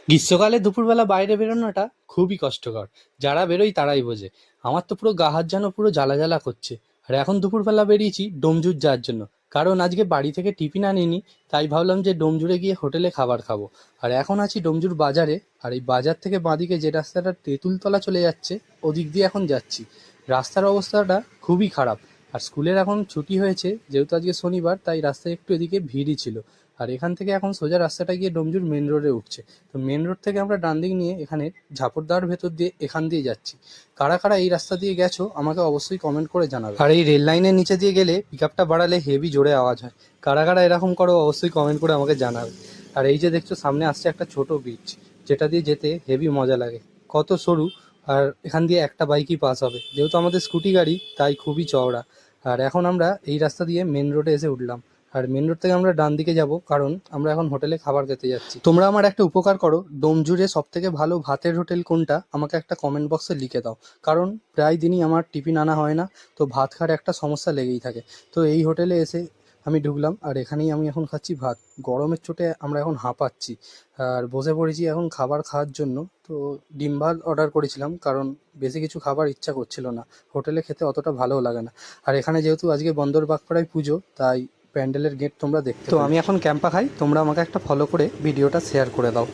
গ্রীষ্মকালে দুপুরবেলা বাইরে বেরোনোটা খুবই কষ্টকর। যারা বেরোয় তারাই বোঝে। আমার তো পুরো গা হাত যেন পুরো জ্বালা জ্বালা করছে। আর এখন দুপুরবেলা বেরিয়েছি ডোমজুর যাওয়ার জন্য, কারণ আজকে বাড়ি থেকে টিফিন আনিনি। তাই ভাবলাম যে ডোমজুরে গিয়ে হোটেলে খাবার খাবো। আর এখন আছি ডোমজুর বাজারে। আর এই বাজার থেকে বাঁদিকে যে রাস্তাটা তেঁতুলতলা চলে যাচ্ছে, ওদিক দিয়ে এখন যাচ্ছি। রাস্তার অবস্থাটা খুবই খারাপ। আর স্কুলের এখন ছুটি হয়েছে, যেহেতু আজকে শনিবার, তাই রাস্তায় একটু এদিকে ভিড়ই ছিল। আর এখান থেকে এখন সোজা রাস্তাটা গিয়ে ডোমজুর মেন রোডে উঠছে। তো মেন রোড থেকে আমরা ডান দিক নিয়ে এখানে ঝাপড়দার ভেতর দিয়ে এখান দিয়ে যাচ্ছি। কারা কারা এই রাস্তা দিয়ে গেছো আমাকে অবশ্যই কমেন্ট করে জানাবে। আর এই রেল লাইনের নিচে দিয়ে গেলে পিক আপটা বাড়ালে হেভি জোরে আওয়াজ হয়। কারা কারা এরকম করো অবশ্যই কমেন্ট করে আমাকে জানাবে। আর এই যে দেখছো সামনে আসছে একটা ছোট ব্রিজ, যেটা দিয়ে যেতে হেভি মজা লাগে। কত সরু, আর এখান দিয়ে একটা বাইকই পাস হবে, যেহেতু আমাদের স্কুটি গাড়ি তাই খুবই চওড়া। আর এখন আমরা এই রাস্তা দিয়ে মেন রোডে এসে উঠলাম। আর মেন রোড থেকে আমরা ডান দিকে যাব, কারণ আমরা এখন হোটেলে খাবার খেতে যাচ্ছি। তোমরা আমার একটা উপকার করো, ডোমজুড়ে সব থেকে ভালো ভাতের হোটেল কোনটা আমাকে একটা কমেন্ট বক্সে লিখে দাও। কারণ প্রায় দিনই আমার টিফিন আনা হয় না, তো ভাত খাওয়ার একটা সমস্যা লেগেই থাকে। তো এই হোটেলে এসে আমি ঢুকলাম, আর এখানেই আমি এখন খাচ্ছি ভাত। গরমের চোটে আমরা এখন হাঁপাচ্ছি। আর বসে পড়েছি এখন খাবার খাওয়ার জন্য। তো ডিম ভাত অর্ডার করেছিলাম, কারণ বেশি কিছু খাবার ইচ্ছা করছিল না। হোটেলে খেতে অতটা ভালোও লাগে না। আর এখানে যেহেতু আজকে বন্দর বাগপাড়ায় পুজো, তাই প্যান্ডেলের গেট তোমরা দেখতে। তো আমি এখন ক্যাম্পা খাই, তোমরা আমাকে একটা ফলো করে ভিডিওটা শেয়ার করে দাও।